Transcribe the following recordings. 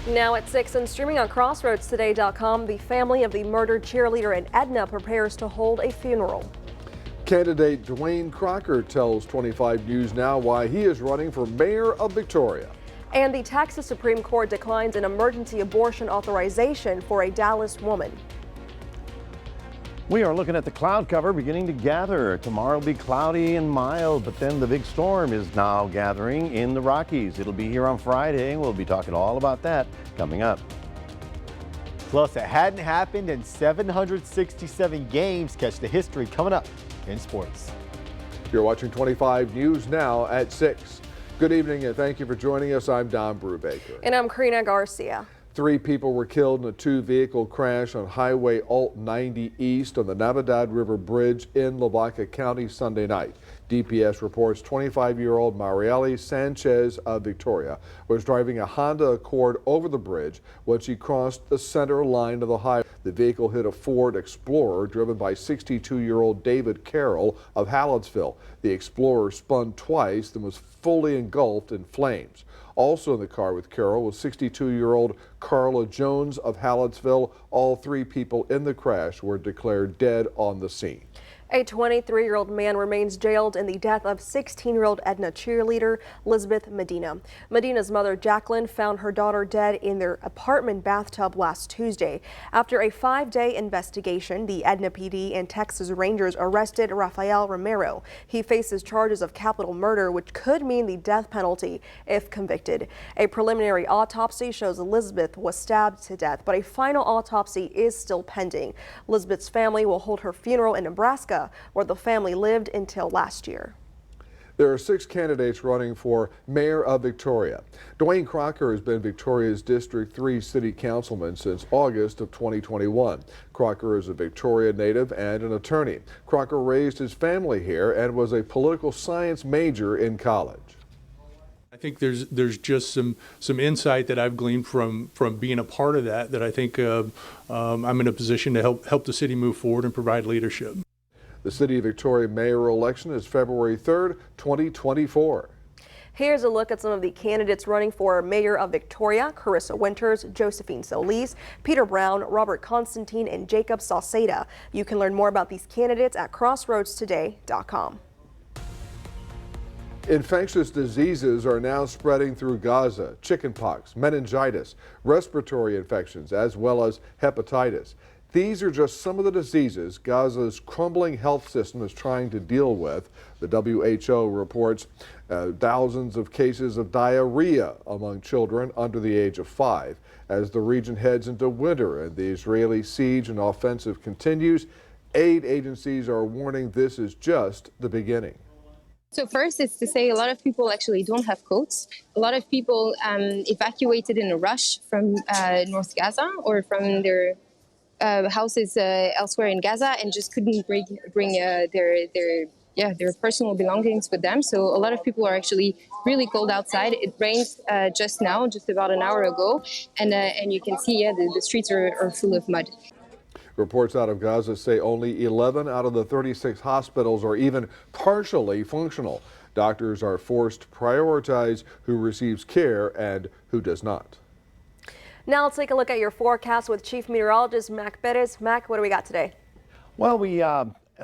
Now at 6 and streaming on CrossroadsToday.com, the family of the murdered cheerleader in Edna prepares to hold a funeral. Candidate Dwayne Crocker tells 25 News Now why he is running for mayor of Victoria. And the Texas Supreme Court declines an emergency abortion authorization for a Dallas woman. We are looking at the cloud cover beginning to gather. Tomorrow will be cloudy and mild, but then the big storm is now gathering in the Rockies. It'll be here on Friday. We'll be talking all about that coming up. Plus, it hadn't happened in 767 games. Catch the history coming up in sports. You're watching 25 News Now at 6. Good evening and thank you for joining us. I'm Don Brubaker. And I'm Karina Garcia. 3 people were killed in a 2-vehicle crash on Highway Alt 90 East on the Navidad River Bridge in Lavaca County Sunday night. DPS reports 25-year-old Marieli Sanchez of Victoria was driving a Honda Accord over the bridge when she crossed the center line of the highway. The vehicle hit a Ford Explorer driven by 62-year-old David Carroll of Hallettsville. The Explorer spun twice and was fully engulfed in flames. Also in the car with Carroll was 62-year-old Carla Jones of Hallettsville. All 3 people in the crash were declared dead on the scene. A 23-year-old man remains jailed in the death of 16-year-old Edna cheerleader Elizabeth Medina. Medina's mother, Jacqueline, found her daughter dead in their apartment bathtub last Tuesday. After a 5-day investigation, the Edna PD and Texas Rangers arrested Rafael Romero. He faces charges of capital murder, which could mean the death penalty if convicted. A preliminary autopsy shows Elizabeth was stabbed to death, but a final autopsy is still pending. Elizabeth's family will hold her funeral in Nebraska, where the family lived until last year. There are 6 candidates running for mayor of Victoria. Dwayne Crocker has been Victoria's District 3 city councilman since August of 2021. Crocker is a Victoria native and an attorney. Crocker raised his family here and was a political science major in college. I think there's just some insight that I've gleaned from being a part of that I think I'm in a position to help the city move forward and provide leadership. The City of Victoria mayoral election is February 3rd, 2024. Here's a look at some of the candidates running for mayor of Victoria: Carissa Winters, Josephine Solis, Peter Brown, Robert Constantine, and Jacob Salceda. You can learn more about these candidates at CrossroadsToday.com. Infectious diseases are now spreading through Gaza: chickenpox, meningitis, respiratory infections, as well as hepatitis. These are just some of the diseases Gaza's crumbling health system is trying to deal with. The WHO reports thousands of cases of diarrhea among children under the age of 5. As the region heads into winter and the Israeli siege and offensive continues, aid agencies are warning this is just the beginning. So first, it's to say a lot of people actually don't have coats. A lot of people evacuated in a rush from North Gaza or from their houses elsewhere in Gaza and just couldn't bring their personal belongings with them. So a lot of people are actually really cold outside. It rained just now, just about an hour ago, and you can see the streets are full of mud. Reports out of Gaza say only 11 out of the 36 hospitals are even partially functional. Doctors are forced to prioritize who receives care and who does not. Now let's take a look at your forecast with Chief Meteorologist Mac Perez. Mac, what do we got today? Well, we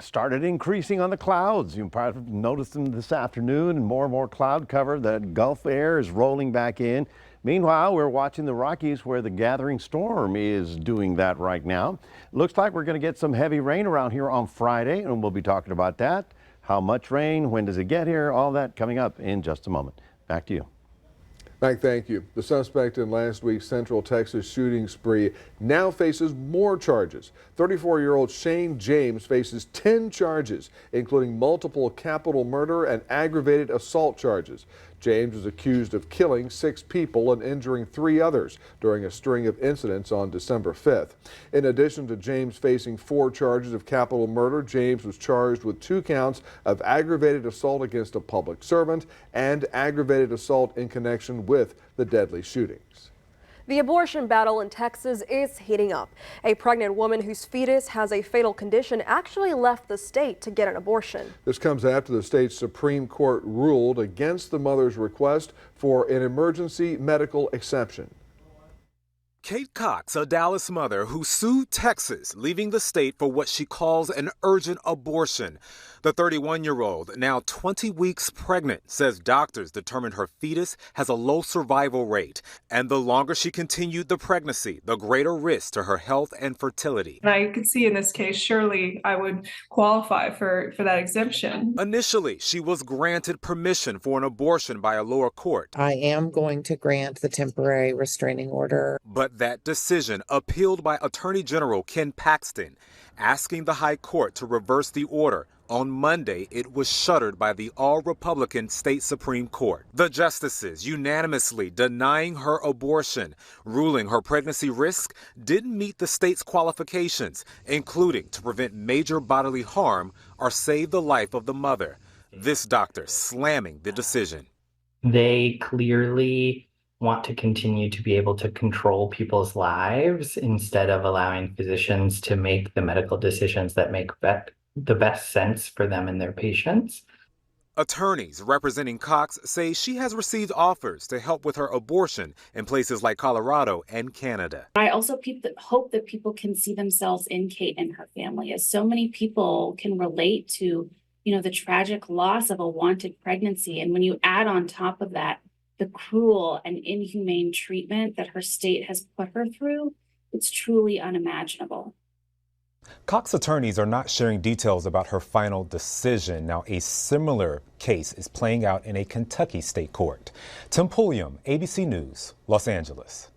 started increasing on the clouds. You probably noticed them this afternoon, and more cloud cover. The Gulf air is rolling back in. Meanwhile, we're watching the Rockies where the gathering storm is doing that right now. Looks like we're going to get some heavy rain around here on Friday, and we'll be talking about that. How much rain, when does it get here, all that coming up in just a moment. Back to you. Mike, thank you. The suspect in last week's Central Texas shooting spree now faces more charges. 34-year-old Shane James faces 10 charges, including multiple capital murder and aggravated assault charges. James is accused of killing 6 people and injuring 3 others during a string of incidents on December 5th. In addition to James facing 4 charges of capital murder, James was charged with 2 counts of aggravated assault against a public servant and aggravated assault in connection with the deadly shootings. The abortion battle in Texas is heating up. A pregnant woman whose fetus has a fatal condition actually left the state to get an abortion. This comes after the state's Supreme Court ruled against the mother's request for an emergency medical exception. Kate Cox, a Dallas mother who sued Texas, leaving the state for what she calls an urgent abortion. The 31-year-old, now 20 weeks pregnant, says doctors determined her fetus has a low survival rate. And the longer she continued the pregnancy, the greater risk to her health and fertility. And I could see in this case, surely I would qualify for that exemption. Initially, she was granted permission for an abortion by a lower court. I am going to grant the temporary restraining order. But that decision appealed by Attorney General Ken Paxton, asking the High Court to reverse the order. On Monday, it was shuttered by the all-Republican state Supreme Court. The justices unanimously denying her abortion, ruling her pregnancy risk didn't meet the state's qualifications, including to prevent major bodily harm or save the life of the mother. This doctor slamming the decision. They clearly want to continue to be able to control people's lives instead of allowing physicians to make the medical decisions that make the best sense for them and their patients. Attorneys representing Cox say she has received offers to help with her abortion in places like Colorado and Canada. I also hope that people can see themselves in Kate and her family, as so many people can relate to, the tragic loss of a wanted pregnancy. And when you add on top of that the cruel and inhumane treatment that her state has put her through, it's truly unimaginable. Cox attorneys are not sharing details about her final decision. Now, a similar case is playing out in a Kentucky state court. Tim Pulliam, ABC News, Los Angeles.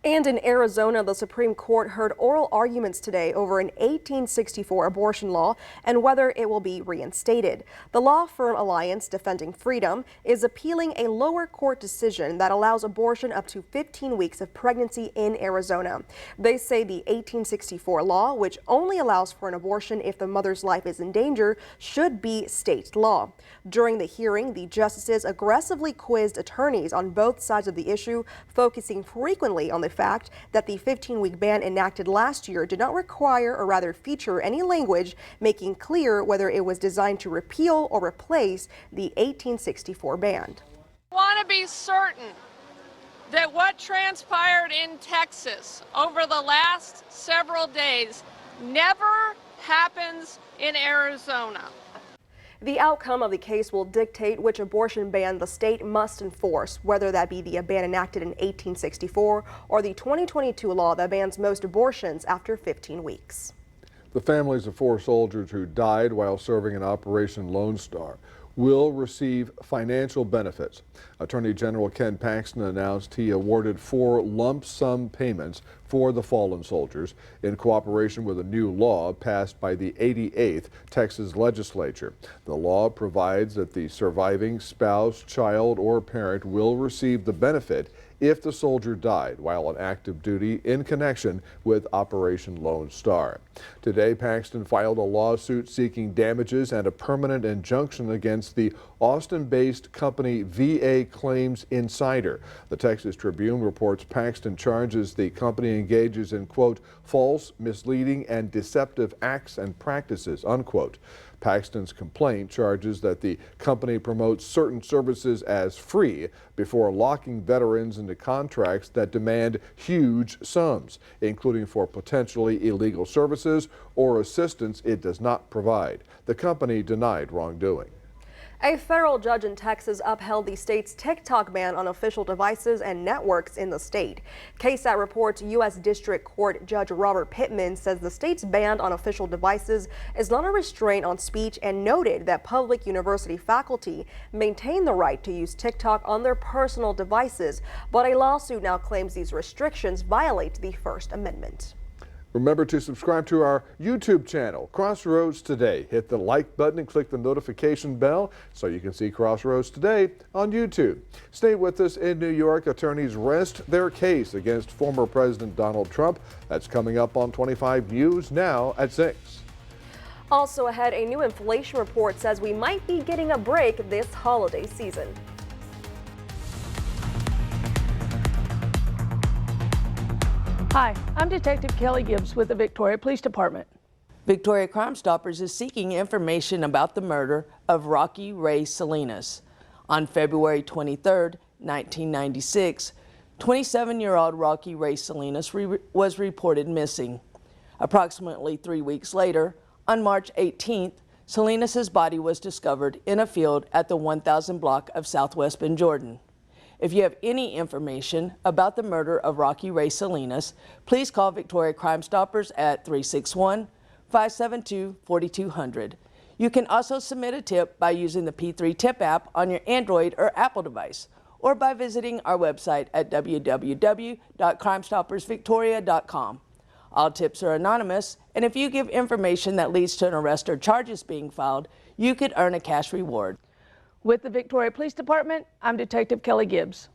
And in Arizona, the Supreme Court heard oral arguments today over an 1864 abortion law and whether it will be reinstated. The law firm Alliance Defending Freedom is appealing a lower court decision that allows abortion up to 15 weeks of pregnancy in Arizona. They say the 1864 law, which only allows for an abortion if the mother's life is in danger, should be state law. During the hearing, the justices aggressively quizzed attorneys on both sides of the issue, focusing frequently on the fact that the 15-week ban enacted last year did not require or rather feature any language making clear whether it was designed to repeal or replace the 1864 ban. I want to be certain that what transpired in Texas over the last several days never happens in Arizona. The outcome of the case will dictate which abortion ban the state must enforce, whether that be the ban enacted in 1864 or the 2022 law that bans most abortions after 15 weeks. The families of 4 soldiers who died while serving in Operation Lone Star will receive financial benefits. Attorney General Ken Paxton announced he awarded 4 lump sum payments for the fallen soldiers in cooperation with a new law passed by the 88th Texas legislature. The law provides that the surviving spouse, child, or parent will receive the benefit if the soldier died while on active duty in connection with Operation Lone Star. Today, Paxton filed a lawsuit seeking damages and a permanent injunction against the Austin-based company VA Claims Insider. The Texas Tribune reports Paxton charges the company engages in, quote, false, misleading, and deceptive acts and practices, unquote. Paxton's complaint charges that the company promotes certain services as free before locking veterans into contracts that demand huge sums, including for potentially illegal services or assistance it does not provide. The company denied wrongdoing. A federal judge in Texas upheld the state's TikTok ban on official devices and networks in the state. KSAT reports U.S. District Court Judge Robert Pittman says the state's ban on official devices is not a restraint on speech and noted that public university faculty maintain the right to use TikTok on their personal devices, but a lawsuit now claims these restrictions violate the First Amendment. Remember to subscribe to our YouTube channel, Crossroads Today. Hit the like button and click the notification bell so you can see Crossroads Today on YouTube. Stay with us in New York. Attorneys rest their case against former President Donald Trump. That's coming up on 25 News now at 6. Also ahead, a new inflation report says we might be getting a break this holiday season. Hi, I'm Detective Kelly Gibbs with the Victoria Police Department. Victoria Crime Stoppers is seeking information about the murder of Rocky Ray Salinas. On February 23, 1996, 27-year-old Rocky Ray Salinas was reported missing. Approximately 3 weeks later, on March 18th, Salinas' body was discovered in a field at the 1000 block of Southwest Bend, Jordan. If you have any information about the murder of Rocky Ray Salinas, please call Victoria Crime Stoppers at 361-572-4200. You can also submit a tip by using the P3 Tip app on your Android or Apple device, or by visiting our website at www.crimestoppersvictoria.com. All tips are anonymous, and if you give information that leads to an arrest or charges being filed, you could earn a cash reward. With the Victoria Police Department, I'm Detective Kelly Gibbs.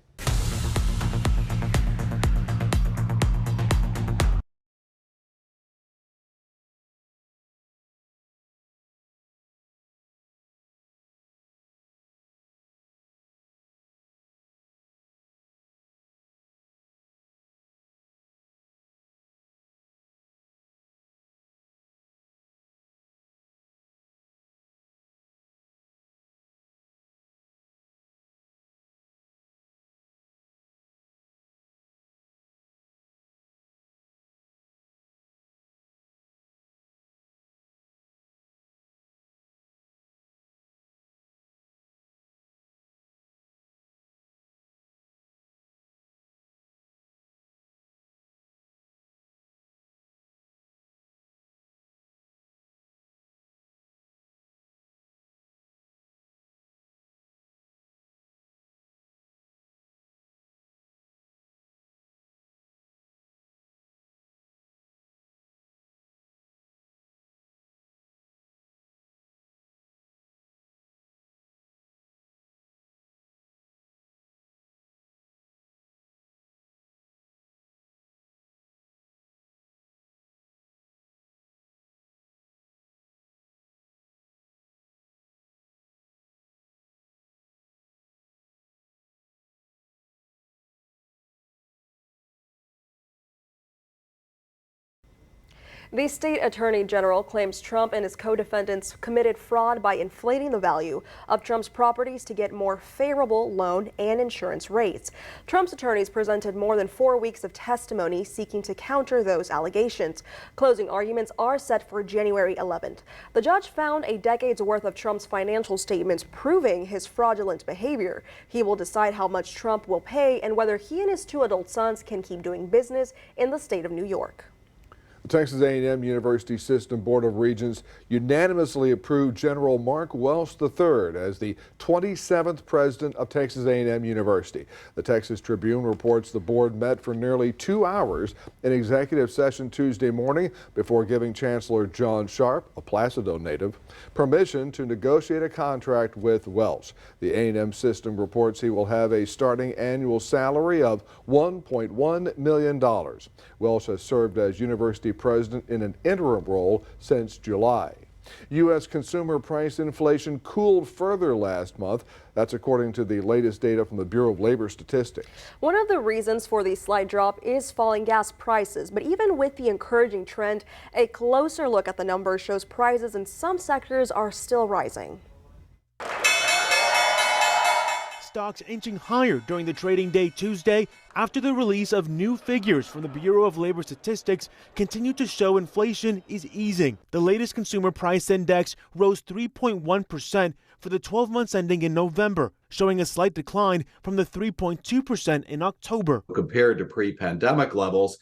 The state attorney general claims Trump and his co-defendants committed fraud by inflating the value of Trump's properties to get more favorable loan and insurance rates. Trump's attorneys presented more than 4 weeks of testimony seeking to counter those allegations. Closing arguments are set for January 11th. The judge found a decade's worth of Trump's financial statements proving his fraudulent behavior. He will decide how much Trump will pay and whether he and his 2 adult sons can keep doing business in the state of New York. The Texas A&M University System Board of Regents unanimously approved General Mark Welsh III as the 27th president of Texas A&M University. The Texas Tribune reports the board met for nearly 2 hours in executive session Tuesday morning before giving Chancellor John Sharp, a Placido native, permission to negotiate a contract with Welsh. The A&M system reports he will have a starting annual salary of $1.1 million. Welsh has served as university president in an interim role since July. U.S. consumer price inflation cooled further last month. That's according to the latest data from the Bureau of Labor Statistics. One of the reasons for the slight drop is falling gas prices. But even with the encouraging trend, a closer look at the numbers shows prices in some sectors are still rising. Stocks inching higher during the trading day Tuesday after the release of new figures from the Bureau of Labor Statistics continue to show inflation is easing. The latest consumer price index rose 3.1% for the 12 months ending in November, showing a slight decline from the 3.2% in October. Compared to pre-pandemic levels,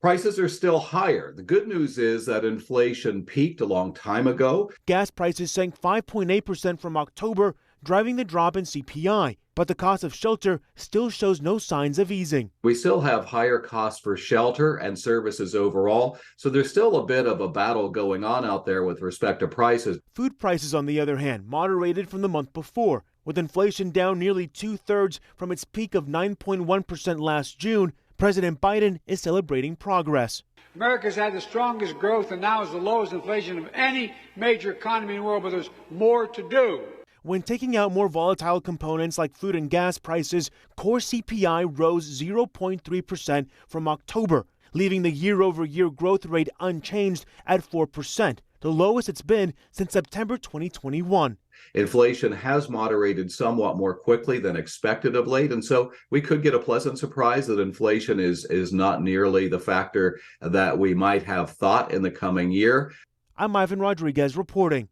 prices are still higher. The good news is that inflation peaked a long time ago. Gas prices sank 5.8% from October, driving the drop in CPI. But the cost of shelter still shows no signs of easing. We still have higher costs for shelter and services overall, so there's still a bit of a battle going on out there with respect to prices. Food prices, on the other hand, moderated from the month before, with inflation down nearly 2/3 from its peak of 9.1% last June. President Biden is celebrating progress. America's had the strongest growth and now is the lowest inflation of any major economy in the world, but there's more to do. When taking out more volatile components like food and gas prices, core CPI rose 0.3% from October, leaving the year-over-year growth rate unchanged at 4%, the lowest it's been since September 2021. Inflation has moderated somewhat more quickly than expected of late, and so we could get a pleasant surprise that inflation is not nearly the factor that we might have thought in the coming year. I'm Ivan Rodriguez reporting.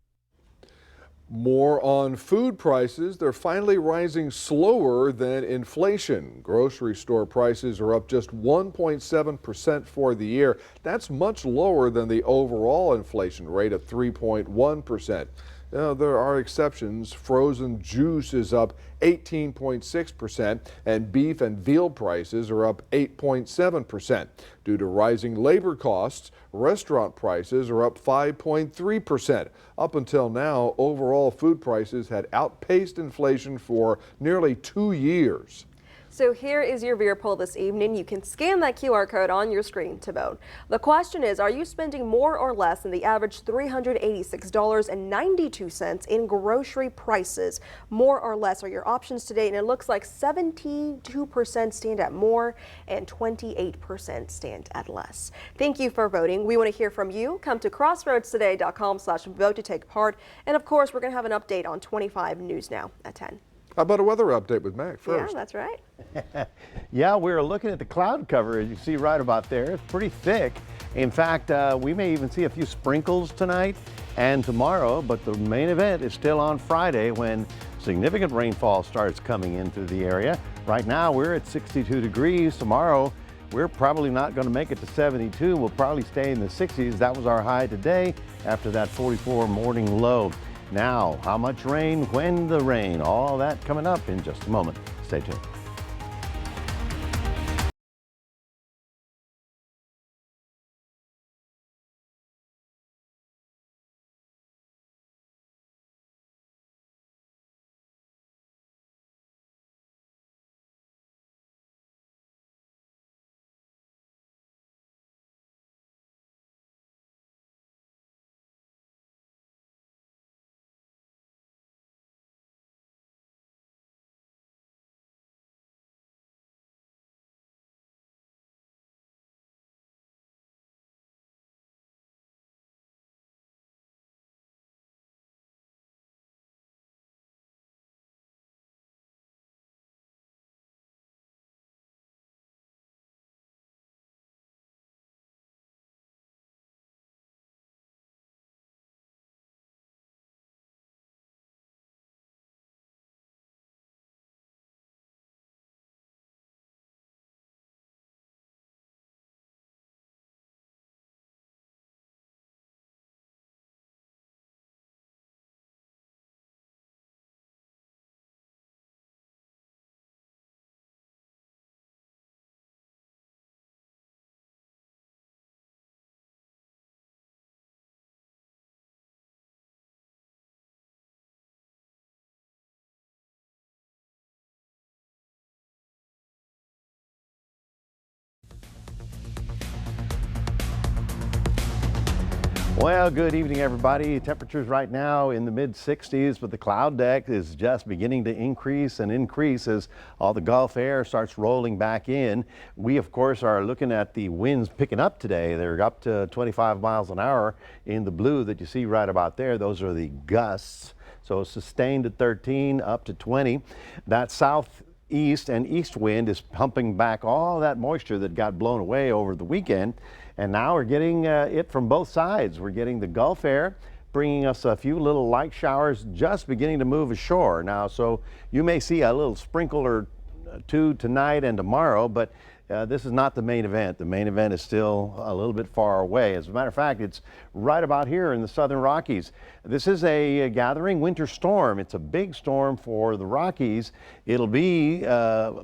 More on food prices. They're finally rising slower than inflation. Grocery store prices are up just 1.7% for the year. That's much lower than the overall inflation rate of 3.1%. Now, there are exceptions. Frozen juice is up 18.6%, and beef and veal prices are up 8.7%. Due to rising labor costs, restaurant prices are up 5.3%. Up until now, overall food prices had outpaced inflation for nearly 2 years. So here is your Vera poll this evening. You can scan that QR code on your screen to vote. The question is, are you spending more or less than the average $386.92 in grocery prices? More or less are your options today, and it looks like 72% stand at more and 28% stand at less. Thank you for voting. We want to hear from you. Come to crossroadstoday.com/vote to take part. And of course, we're going to have an update on 25 News Now at 10. How about a weather update with Mac first? Yeah, that's right. Yeah, we're looking at the cloud cover, as you see right about there. It's pretty thick. In fact, we may even see a few sprinkles tonight and tomorrow, but the main event is still on Friday when significant rainfall starts coming into the area. Right now, we're at 62 degrees. Tomorrow, we're probably not going to make it to 72. We'll probably stay in the 60s. That was our high today after that 44 morning low. Now, how much rain, when the rain, all that coming up in just a moment. Stay tuned. Well, good evening, everybody. Temperatures right now in the mid-60s, but the cloud deck is just beginning to increase and increase as all the Gulf air starts rolling back in. We, of course, are looking at the winds picking up today. They're up to 25 miles an hour in the blue that you see right about there. Those are the gusts. So sustained at 13, up to 20. That southeast and east wind is pumping back all that moisture that got blown away over the weekend. And now we're getting it from both sides. We're getting the Gulf air bringing us a few little light showers just beginning to move ashore now. So you may see a little sprinkle or two tonight and tomorrow, but this is not the main event. The main event is still a little bit far away. As a matter of fact, it's right about here in the Southern Rockies. This is a gathering winter storm. It's a big storm for the Rockies. It'll be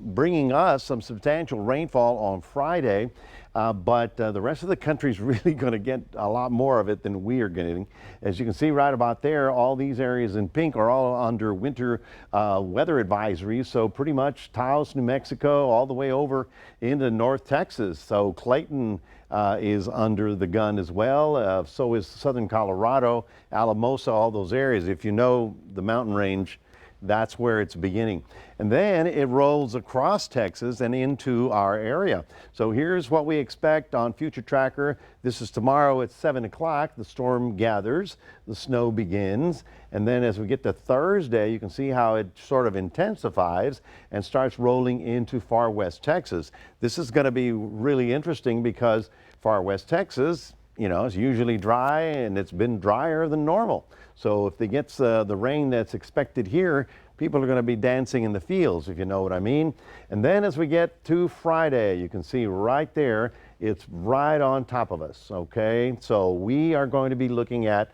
bringing us some substantial rainfall on Friday. But the rest of the country is really going to get a lot more of it than we are getting. As you can see right about there, all these areas in pink are all under winter weather advisories. So pretty much Taos, New Mexico, all the way over into North Texas. So Clayton is under the gun as well. So is southern Colorado, Alamosa, all those areas. If you know the mountain range That's where it's beginning. And then it rolls across Texas and into our area. So here's what we expect on Future Tracker. This is tomorrow at 7 o'clock. The storm gathers, the snow begins, and then as we get to Thursday, you can see how it sort of intensifies and starts rolling into far west Texas. This is going to be really interesting because far west Texas, you know, it's usually dry and it's been drier than normal. So if it gets the rain that's expected here, people are going to be dancing in the fields, if you know what I mean. And then as we get to Friday, you can see right there, it's right on top of us, okay? So we are going to be looking at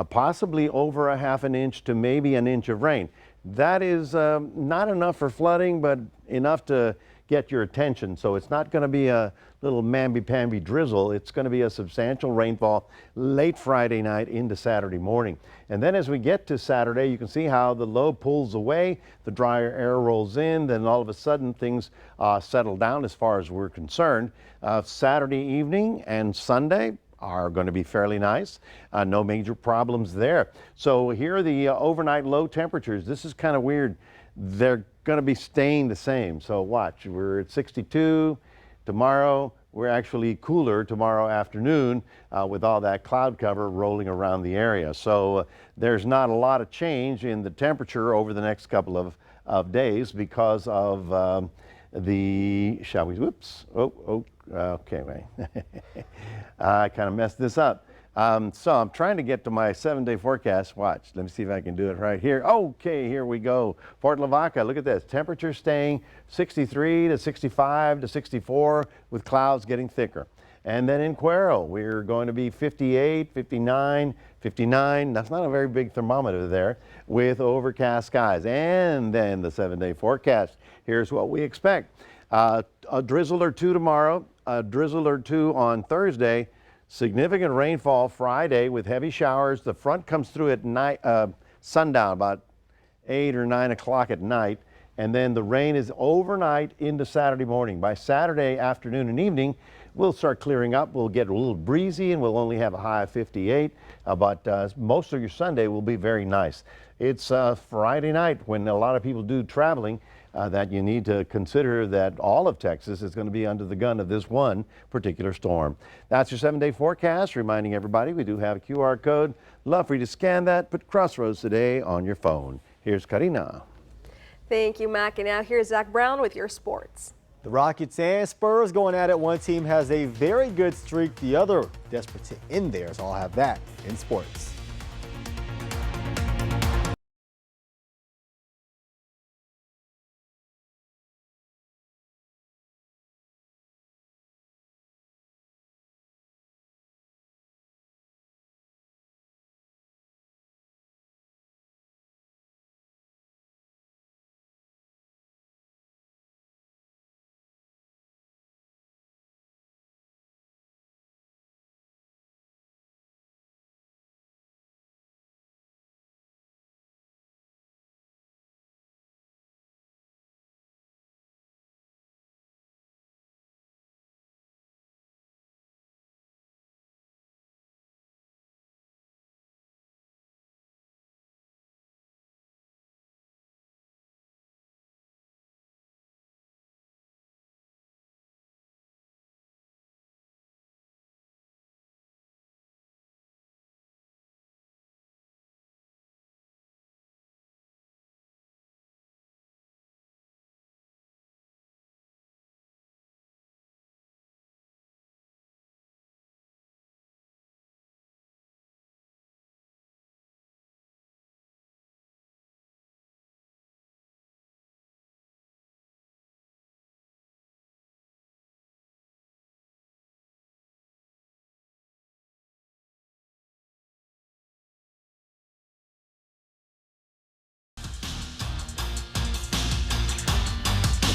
possibly over a half an inch to maybe an inch of rain. That is not enough for flooding, but enough to get your attention. So it's not going to be a little mamby-pamby drizzle. It's going to be a substantial rainfall late Friday night into Saturday morning. And then as we get to Saturday, you can see how the low pulls away, the drier air rolls in, then all of a sudden things settle down as far as we're concerned. Saturday evening and Sunday are going to be fairly nice. No major problems there. So here are the overnight low temperatures. This is kind of weird. They're going to be staying the same. So watch, we're at 62 tomorrow. We're actually cooler tomorrow afternoon with all that cloud cover rolling around the area. So there's not a lot of change in the temperature over the next couple of days because of the, shall we, whoops, okay, wait. I kind of messed this up. So I'm trying to get to my 7-day forecast. Watch, let me see if I can do it right here. Okay, here we go. Fort Lavaca, look at this. Temperature staying 63 to 65 to 64 with clouds getting thicker. And then in Cuero, we're going to be 58, 59, 59. That's not a very big thermometer there with overcast skies. And then the 7-day forecast. Here's what we expect. A drizzle or two tomorrow, a drizzle or two on Thursday. Significant rainfall Friday with heavy showers. The front comes through at night, sundown, about 8 or 9 o'clock at night. And then the rain is overnight into Saturday morning. By Saturday afternoon and evening, we'll start clearing up. We'll get a little breezy and we'll only have a high of 58. But most of your Sunday will be very nice. It's Friday night when a lot of people do traveling. That you need to consider that all of Texas is going to be under the gun of this one particular storm. That's your 7-day forecast, reminding everybody we do have a QR code. Love for you to scan that. Put Crossroads Today on your phone. Here's Karina. Thank you, Mac. And now here's Zach Brown with your sports. The Rockets and Spurs going at it. One team has a very good streak. The other desperate to end theirs. I'll have that in sports.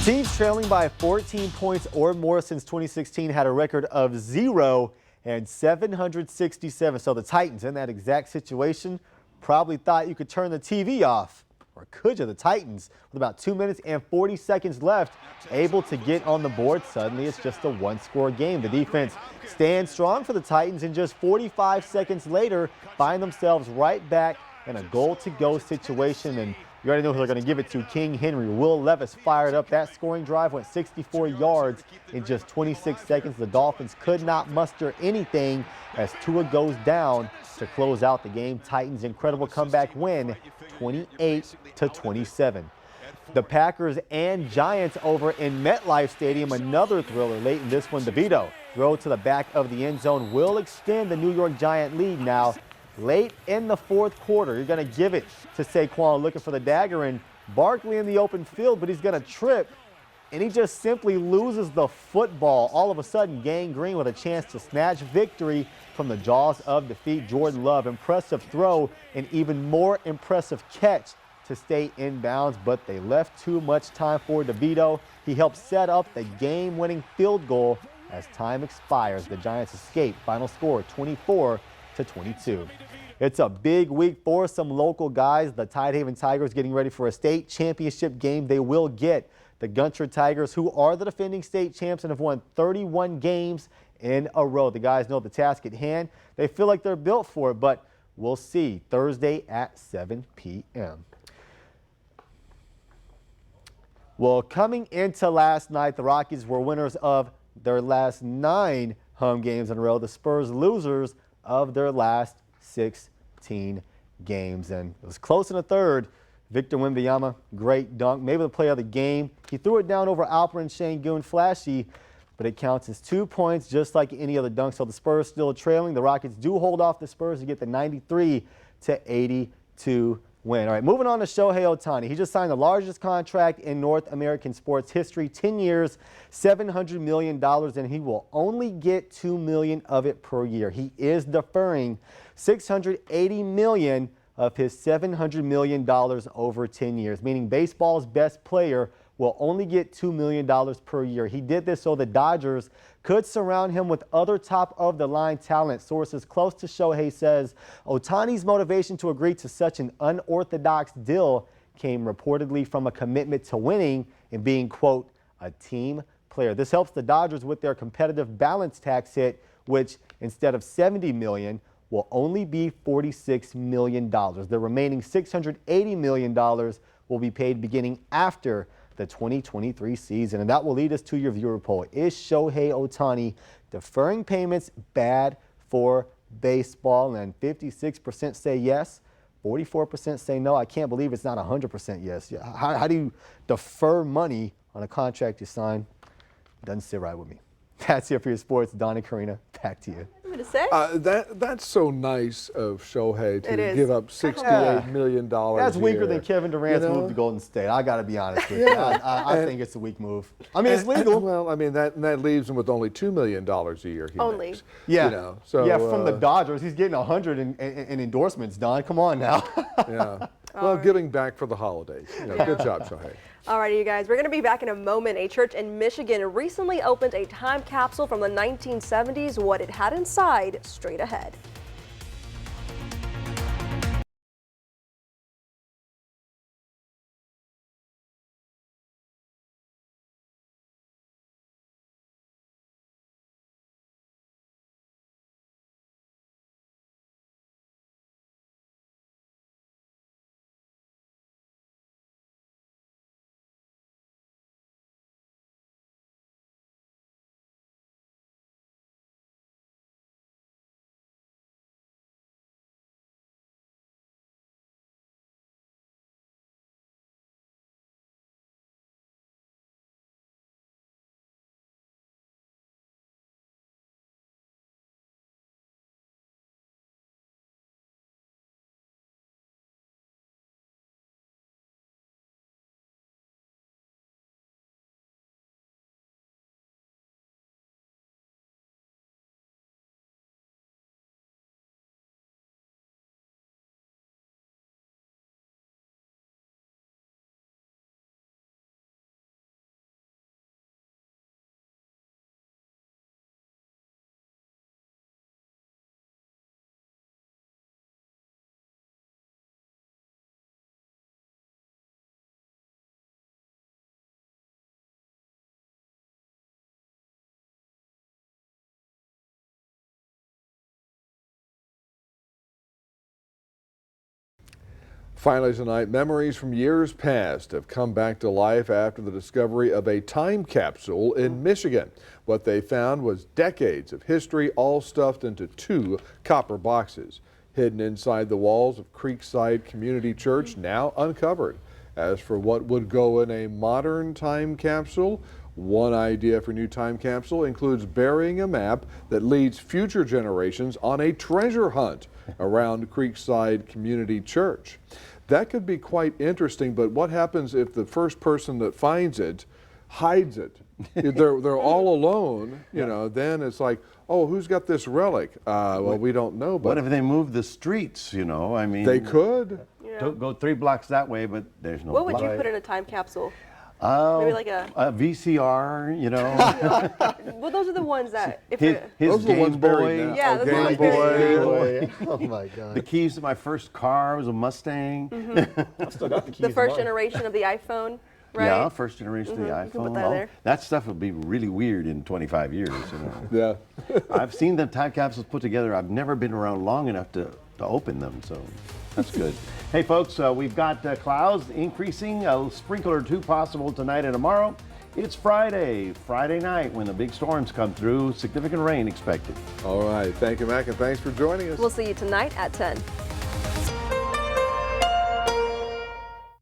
Teams trailing by 14 points or more since 2016 had a record of 0 and 767. So the Titans in that exact situation probably thought you could turn the TV off. Or could you? The Titans, with about 2 minutes and 40 seconds left, able to get on the board. Suddenly it's just a one-score game. The defense stands strong for the Titans, and just 45 seconds later find themselves right back in a goal-to-go situation. And You already know who they're going to give it to. King Henry. Will Levis fired up. That scoring drive went 64 yards in just 26 seconds. The Dolphins could not muster anything as Tua goes down to close out the game. Titans' incredible comeback win, 28-27. The Packers and Giants over in MetLife Stadium. Another thriller late in this one. DeVito throw to the back of the end zone will extend the New York Giant lead now. Late in the fourth quarter, you're going to give it to Saquon looking for the dagger, and Barkley in the open field, but he's going to trip, and he just simply loses the football. All of a sudden, Gang Green with a chance to snatch victory from the jaws of defeat. Jordan Love, impressive throw, and even more impressive catch to stay in bounds, but they left too much time for DeVito. He helped set up the game-winning field goal as time expires. The Giants escape. Final score 24-22. It's a big week for some local guys. The Tidehaven Tigers getting ready for a state championship game. They will get the Gunter Tigers, who are the defending state champs and have won 31 games in a row. The guys know the task at hand. They feel like they're built for it, but we'll see Thursday at 7 p.m. Well, coming into last night, the Rockies were winners of their last 9 home games in a row. The Spurs losers of their last 16 games. And it was close in the third. Victor Wembanyama, great dunk, maybe the play of the game. He threw it down over Alperen Sengun, flashy, but it counts as 2 points just like any other dunk. So the Spurs still trailing. The Rockets do hold off the Spurs to get the 93-82 win. All right, moving on to Shohei Ohtani. He just signed the largest contract in North American sports history, 10 years, $700 million, and he will only get $2 million of it per year. He is deferring $680 million of his $700 million over 10 years, meaning baseball's best player will only get $2 million per year. He did this so the Dodgers could surround him with other top-of-the-line talent. Sources close to Shohei says Ohtani's motivation to agree to such an unorthodox deal came reportedly from a commitment to winning and being, quote, a team player. This helps the Dodgers with their competitive balance tax hit, which instead of $70 million will only be $46 million. The remaining $680 million will be paid beginning after the 2023 season. And that will lead us to your viewer poll. Is Shohei Ohtani deferring payments bad for baseball? And 56% say yes, 44% say no. I can't believe it's not 100% yes. How do you defer money on a contract you sign? Doesn't sit right with me. That's it for your sports. Don and Karina, back to you. To say? That's so nice of Shohei to It is. give up $68 million. That's weaker here. than Kevin Durant's move to Golden State. I got to be honest with you. I think it's a weak move. I mean, it's legal. Well, I mean, that leaves him with only $2 million a year. He Only. makes, Yeah. You know, so, yeah, from the Dodgers. He's getting 100 in endorsements, Don. Come on now. Yeah. Well, giving back for the holidays. You know, Good job, Shohei. Alrighty, you guys, we're going to be back in a moment. A church in Michigan recently opened a time capsule from the 1970s. What it had inside, straight ahead. Finally tonight, memories from years past have come back to life after the discovery of a time capsule in Michigan. What they found was decades of history all stuffed into 2 copper boxes. Hidden inside the walls of Creekside Community Church, now uncovered. As for what would go in a modern time capsule, one idea for new time capsule includes burying a map that leads future generations on a treasure hunt around Creekside Community Church. That could be quite interesting, but what happens if the first person that finds it hides it? They're all alone, you know, then it's like, oh, who's got this relic? Well, we don't know. But what if they move the streets, you know? I mean, they could. Don't go 3 blocks that way, but there's no What would block. you put in a time capsule? Oh, Maybe like a VCR, you know. Well, those are the ones that if his those are the Game ones buried Boy. now. Yeah, oh, those are Game buried. Boy. Oh my God. The keys to my first car was a Mustang. I've still got the keys. the first to mine. generation of the iPhone, right? Yeah, first generation of the iPhone. You can put that in there. That stuff would be really weird in 25 years, you know. Yeah. I've seen the time capsules put together. I've never been around long enough to open them, so that's good. Hey, folks, we've got clouds increasing, a sprinkle or 2 possible tonight and tomorrow. It's Friday night when the big storms come through. Significant rain expected. All right. Thank you, Mac, and thanks for joining us. We'll see you tonight at 10.